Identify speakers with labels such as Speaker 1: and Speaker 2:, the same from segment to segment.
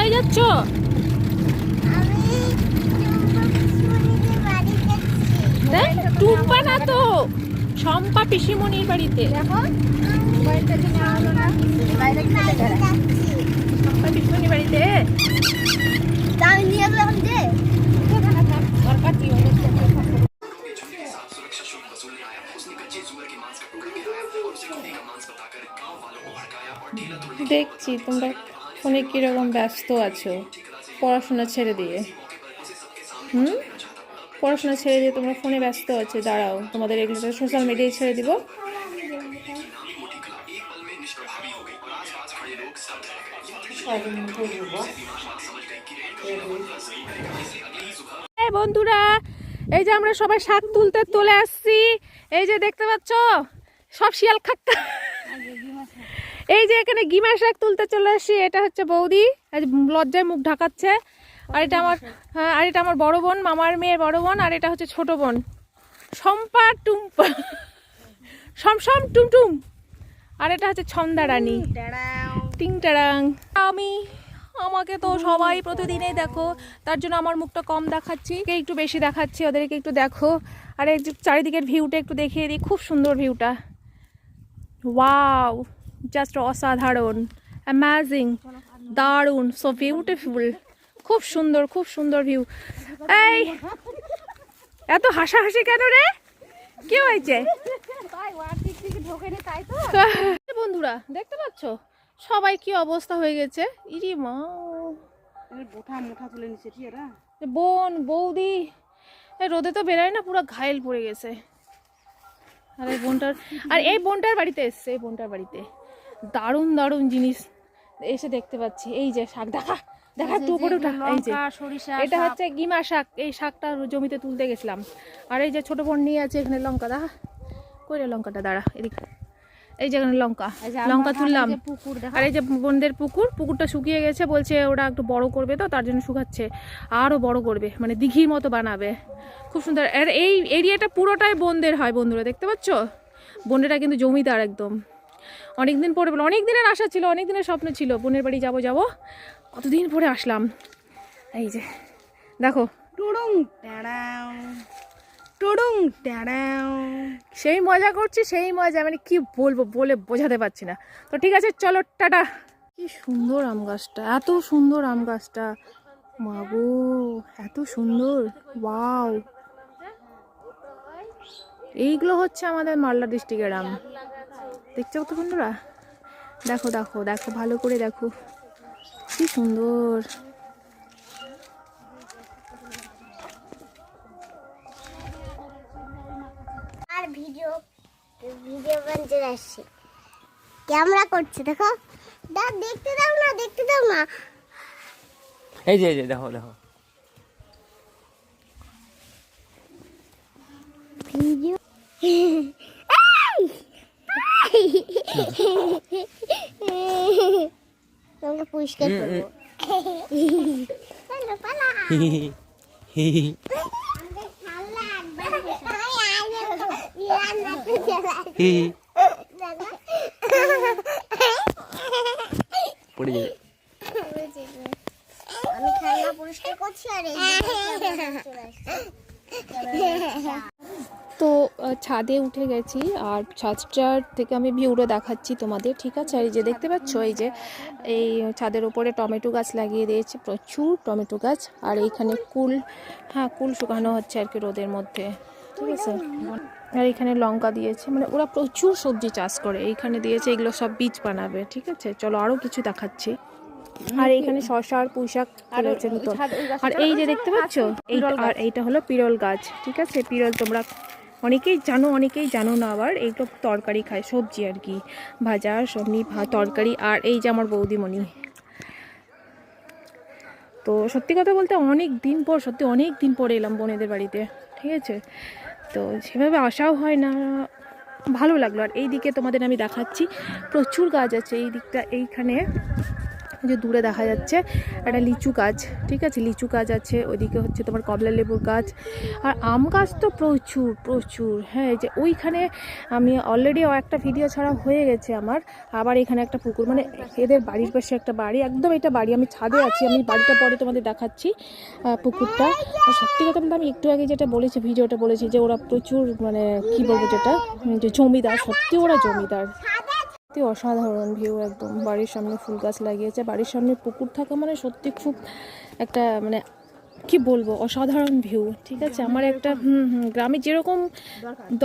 Speaker 1: কোথায় যাচ্ছ? টুম্পা না তো, শম্পা পিসিমণির বাড়িতে। দেখো শম্পা পিসিমণির বাড়িতে দেখছি তোমরা ফোনে কিরকম ব্যস্ত আছো পড়াশোনা ছেড়ে দিয়ে। পড়াশোনা ছেড়ে দিয়ে তোমরা ফোনে ব্যস্ত আছো। দাঁড়াও, তোমাদের এগুলো সোশ্যাল মিডিয়ায় ছেড়ে দিব। বন্ধুরা, এই যে আমরা সবাই শাক তুলতে চলে আসছি। এই যে দেখতে পাচ্ছ সব শিয়াল খাক্কা। এই যে এখানে গিমা শাক তুলতে চলে আসছি। এটা হচ্ছে বৌদি, লজ্জায় মুখ ঢাকাচ্ছে। আর এটা আমার, হ্যাঁ, আর এটা আমার বড় বোন, মামার মেয়ের বড় বোন। আর এটা হচ্ছে ছোট বোন শম্পা টুম্পা, সমসম টুমটুম। আর এটা হচ্ছে ছন্দা রানী টিং টারাং। আমাকে তো সবাই প্রতিদিনই দেখো, তার জন্য আমার মুখটা কম দেখাচ্ছি, একটু বেশি দেখাচ্ছি, ওদেরকে একটু দেখো। আর এই চারিদিকের ভিউটা একটু দেখিয়ে দিই। খুব সুন্দর ভিউটা, ওয়াও, জাস্ট অসাধারণ, অ্যামেজিং, দারুণ, সো বিউটিফুল। খুব সুন্দর, খুব সুন্দর ভিউ। এই এত হাসাহাসি কেন রে? কি হয়েছে? বন্ধুরা দেখতে পাচ্ছ সবাই কি অবস্থা হয়ে গেছে। ইরি মা, বোন বৌদি রোদে তো বেরোয় না, পুরো ঘায়েল পড়ে গেছে। আর এই বোনটার বাড়িতে এসছে, এই বোনটার বাড়িতে দারুণ দারুণ জিনিস এসে দেখতে পাচ্ছি। এই যে শাক, দেখা দেখা একটু উপরে উঠা। এই যে এটা হচ্ছে গিমা শাক। এই শাকটা জমিতে তুলতে গেছিলাম। আর এই যে ছোট বোন নিয়ে আছে এখানে লঙ্কা। দেখা কইরে লঙ্কাটা, দাঁড়া এদিকে। এই যে এখানে লঙ্কা তুললাম। আর এই যে বোনদের পুকুরটা শুকিয়ে গেছে, বলছে ওরা একটু বড় করবে, তো তার জন্য শুকাচ্ছে। আরো বড় করবে, মানে দিঘির মতো বানাবে। খুব সুন্দর। আর এই এরিয়াটা পুরোটাই বোনদের হয়। বন্ধুরা দেখতে পাচ্ছ, বোনেরা কিন্তু জমিদার একদম। অনেকদিন পরে, অনেক দিনের আশা ছিল, অনেক দিনের স্বপ্ন ছিল বোনের বাড়ি যাব। কতদিন পরে আসলাম। এই যে দেখো, সেই মজা করছি, সেই মজা, মানে কি বলবো, বলে বোঝাতে পারছি না। তো ঠিক আছে, চলো টাটা। কি সুন্দর আম গাছটা, এত সুন্দর আম গাছটা, মাগো এত সুন্দর, ওয়াও। এইগুলো হচ্ছে আমাদের মালদা ডিস্ট্রিক্টের আম। দেখছো তো বন্ধুরা, দেখো দেখো দেখো, ভালো করে দেখো, কি সুন্দর।
Speaker 2: আর ভিডিও বানতে আসছে, ক্যামেরা করছে, দেখো। দেখতে দাও না।
Speaker 3: এই যে দেখো দেখো
Speaker 2: ভিডিও। তোমাকে পরিষ্কার করবো।
Speaker 3: পড়ে যাবে।
Speaker 2: আমি খেলনা পরিষ্কার করছি আর
Speaker 1: তো ছাদে উঠে গেছি, আর ছাদটার থেকে আমি ভিউটা দেখাচ্ছি তোমাদের, ঠিক আছে। আর এই যে দেখতে পাচ্ছ, এই যে এই ছাদের উপরে টমেটো গাছ লাগিয়ে দিয়েছে, প্রচুর টমেটো গাছ। আর এইখানে কুল শুকানো হচ্ছে আর কি রোদের মধ্যে, ঠিক আছে। আর এখানে লঙ্কা দিয়েছে, মানে ওরা প্রচুর সবজি চাষ করে। এইখানে দিয়েছে, এগুলো সব বীজ বানাবে, ঠিক আছে। চলো আরও কিছু দেখাচ্ছি। আর এইখানে শসা আর পুঁইশাক রয়েছে নতুন। আর এই যে দেখতে পাচ্ছ, আর এইটা হলো পিরল গাছ, ঠিক আছে। পিরল তোমরা অনেকেই জানো না। আবার এইগুলো তরকারি খায়, সবজি আর কি, ভাজা সবজি তরকারি। আর এই যে আমার বৌদিমণি। তো সত্যি কথা বলতে অনেক দিন পরে এলাম বোনেদের বাড়িতে, ঠিক আছে। তো সেভাবে আসাও হয় না, ভালো লাগলো। আর এই দিকে তোমাদের আমি দেখাচ্ছি, প্রচুর গাছ আছে এই দিকটা। এইখানে যে দূরে দেখা যাচ্ছে একটা লিচু গাছ, ঠিক আছে, লিচু গাছ আছে, ওইদিকে হচ্ছে তোমার কমলা লেবুর গাছ, আর আম গাছ তো প্রচুর প্রচুর। হ্যাঁ, এই যে ওইখানে আমি অলরেডি একটা ভিডিও ছাড়া হয়ে গেছে আমার, আবার এখানে একটা পুকুর, মানে এদের বাড়ির পাশে একটা বাড়ি, একদম এটা বাড়ি, আমি ছাদে আছি, আমি বাড়িটা পরে তোমাদের দেখাচ্ছি পুকুরটা। সত্যি কথা বলতে আমি একটু আগে যেটা বলেছি, ভিডিওটা বলেছি যে ওরা প্রচুর, মানে কি বলবো, যেটা যে জমিদার, সত্যি ওরা জমিদার। সত্যি অসাধারণ ভিউ, একদম বাড়ির সামনে ফুল গাছ লাগিয়েছে, বাড়ির সামনে পুকুর থাকা মানে সত্যি খুব একটা, মানে কি বলবো, অসাধারণ ভিউ। ঠিক আছে, আমার একটা গ্রামে যেরকম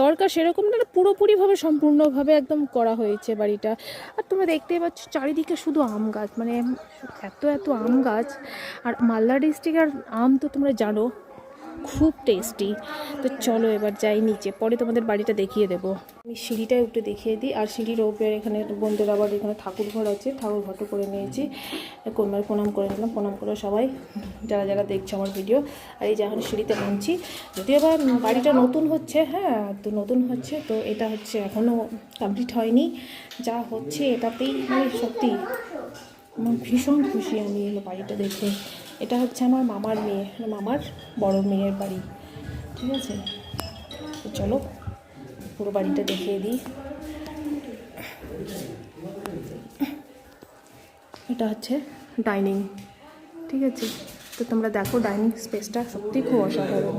Speaker 1: দরকার সেরকম না, পুরোপুরিভাবে সম্পূর্ণভাবে একদম করা হয়েছে বাড়িটা। আর তোমরা দেখতেই পাচ্ছ চারিদিকে শুধু আম গাছ, মানে এত এত আম গাছ। আর মালদা ডিস্ট্রিক্টের আম তো তোমরা জানো খুব টেস্টি। তো চলো এবার যাই নিচে, পরে তোমাদের বাড়িটা দেখিয়ে দেবো। আমি সিঁড়িটায় উঠে দেখিয়ে দিই। আর সিঁড়ির ওপরে এখানে বন্ধুর আবার এখানে ঠাকুর ঘর আছে, ঠাকুর ঘরটা করে নিয়েছি, প্রণাম করে নিলাম। প্রণাম করে সবাই যারা যারা দেখছে আমার ভিডিও। আর এই যে এখন সিঁড়িতে নামছি, যদিও আবার বাড়িটা নতুন হচ্ছে, হ্যাঁ তো নতুন হচ্ছে, তো এটা হচ্ছে এখনও কমপ্লিট হয়নি, যা হচ্ছে এটাতেই মানে সত্যি আমার ভীষণ খুশি আমি বাড়িটা দেখে। এটা হচ্ছে আমার মামার মেয়ে, মামার বড় মেয়ের বাড়ি, ঠিক আছে। তো চলো পুরো বাড়িটা দেখিয়ে দিই। এটা হচ্ছে ডাইনিং, ঠিক আছে। তো তোমরা দেখো ডাইনিং স্পেসটা সত্যি খুব অসাধারণ।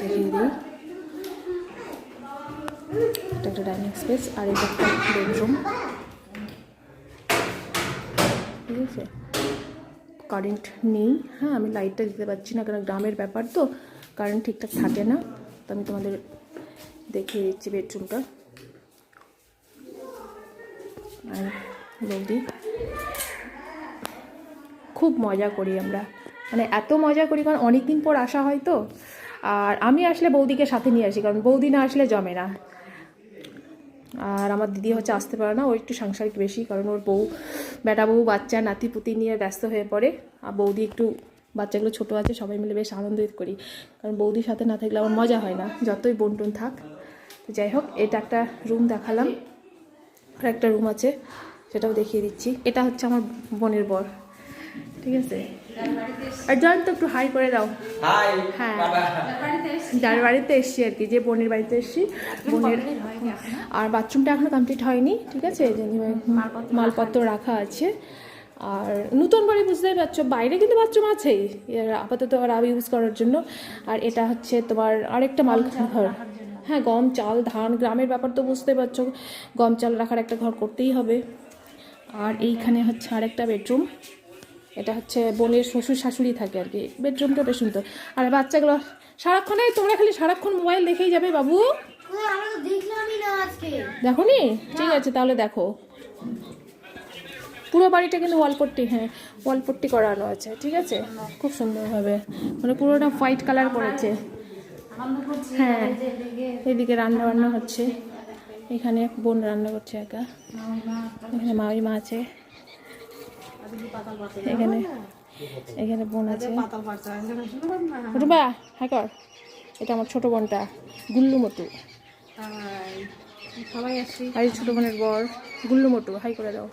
Speaker 1: দেখিয়ে দিই, এটা একটা ডাইনিং স্পেস, আর এটা একটা বেডরুম, ঠিক আছে। কারেন্ট নেই, হ্যাঁ আমি লাইটটা দিতে পারছি না, কারণ গ্রামের ব্যাপার তো কারেন্ট ঠিকঠাক থাকে না। তো আমি তোমাদের দেখিয়ে দিচ্ছি বেডরুমটা। আর বৌদি খুব মজা করি আমরা, মানে এত মজা করি কারণ অনেক দিন পর আসা হয় তো। আর আমি আসলে বৌদিকে সাথে নিয়ে আসি, কারণ বৌদি না আসলে জমে না। আর আমার দিদি হচ্ছে আসতে পারে না, ও একটু সাংসারিক বেশি, কারণ ওর বউ, বেটা বউ, বাচ্চা নাতি পুতি নিয়ে ব্যস্ত হয়ে পড়ে। আর বৌদি একটু, বাচ্চাগুলো ছোটো আছে, সবাই মিলে বেশ আনন্দ করি, কারণ বৌদির সাথে না থাকলে আমার মজা হয় না, যতই বন্টন থাক। তো যাই হোক, এটা একটা রুম দেখালাম, আর একটা রুম আছে সেটাও দেখিয়ে দিচ্ছি। এটা হচ্ছে আমার বোনের বর, ঠিক আছে। আর জয়ন্ত একটু হাই করে দাও। হ্যাঁ, যার বাড়িতে এসছি আর কি, যে বোনের বাড়িতে এসছি, বোনের। আর বাথরুমটা এখনো কমপ্লিট হয়নি, ঠিক আছে, মালপত্র রাখা আছে। আর নতুন বাড়ি বুঝতেই পারছো, বাইরে কিন্তু বাথরুম আছেই আপাতত আর ইউজ করার জন্য। আর এটা হচ্ছে তোমার আরেকটা ঘর, হ্যাঁ গম চাল ধান, গ্রামের ব্যাপার তো বুঝতে পারছো, গম চাল রাখার একটা ঘর করতেই হবে। আর এইখানে হচ্ছে আরেকটা বেডরুম, এটা হচ্ছে বোনের শ্বশুর শাশুড়ি থাকে আর কি, বেডরুমটা বেশ সুন্দর। আর বাচ্চাগুলো সারাক্ষণে, তোমরা খালি সারাক্ষণ মোবাইল দেখেই যাবে বাবু, দেখো নি, ঠিক আছে তাহলে দেখো। পুরো বাড়িটা কিন্তু ওয়ালপট্টি, হ্যাঁ ওয়ালপট্টি করানো আছে, ঠিক আছে, খুব সুন্দরভাবে, মানে পুরোটা হোয়াইট কালার করেছে। হ্যাঁ, এদিকে রান্না বান্না হচ্ছে, এখানে বোন রান্না করছে একা, এখানে মা আছে, এখানে এখানে বোন আছে। রুবা হ্যাঁ কর, এটা আমার ছোট বোনটা গুল্লু মটু, আর ছোট বোনের বর গুল্লু মটু, হাই করে দাও।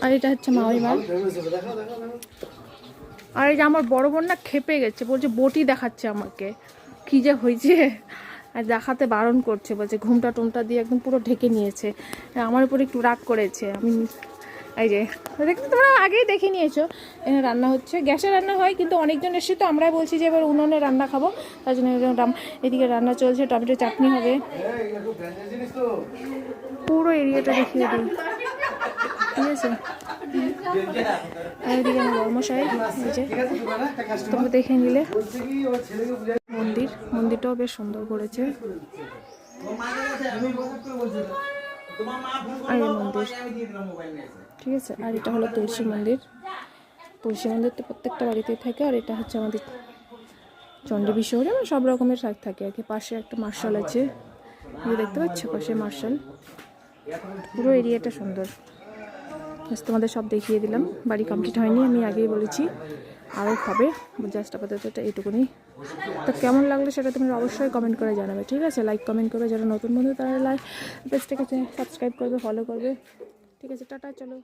Speaker 1: আর এটা হচ্ছে মামিমা। আর এই যে আমার বড় বোন না খেপে গেছে, বলছে বটি দেখাচ্ছে আমাকে, কি যে হয়েছে, আর দেখাতে বারণ করছে, বলছে ঘুমটা টুমটা দিয়ে একদম পুরো ঢেকে নিয়েছে, আমার উপর একটু রাগ করেছে। আমি এই যে দেখতে, তোমরা আগেই দেখে নিয়েছো, এখানে রান্না হচ্ছে, গ্যাসে রান্না হয়, কিন্তু অনেকজন এসে তো আমরা বলছি যে এবার উনুনে রান্না খাবো, তার জন্য এদিকে রান্না চলছে, টমেটো চাটনি হবে। পুরো এরিয়াটা দেখিয়ে দিই, ঠিক আছে। আর এদিকে আমার বর্মশাই, এই যে তোমরা দেখে নিলে। মন্দিরটাও বেশ সুন্দর করেছে, আর এই মন্দির, ঠিক আছে। আর এটা হলো তুলসী মন্দির, তুলসী মন্দির তো প্রত্যেকটা বাড়িতেই থাকে। আর এটা হচ্ছে আমাদের চণ্ডী বিশ্বরে, মানে সব রকমের শাক থাকে আর কি। পাশে একটা মার্শাল আছে, দেখতে পাচ্ছ, পাশে মার্শাল। পুরো এরিয়াটা সুন্দর, তোমাদের সব দেখিয়ে দিলাম। বাড়ি কমপ্লিট হয়নি, আমি আগেই বলেছি, আরও হবে, জাস্ট আপাতত এইটুকুনি। তো কেমন লাগলো সেটা তোমরা অবশ্যই কমেন্ট করে জানাবে, ঠিক আছে? লাইক কমেন্ট করবে, যারা নতুন বন্ধু তারা লাইক পেজটাকে সাবস্ক্রাইব করবে, ফলো করবে, ঠিক আছে? টাটা, চলো।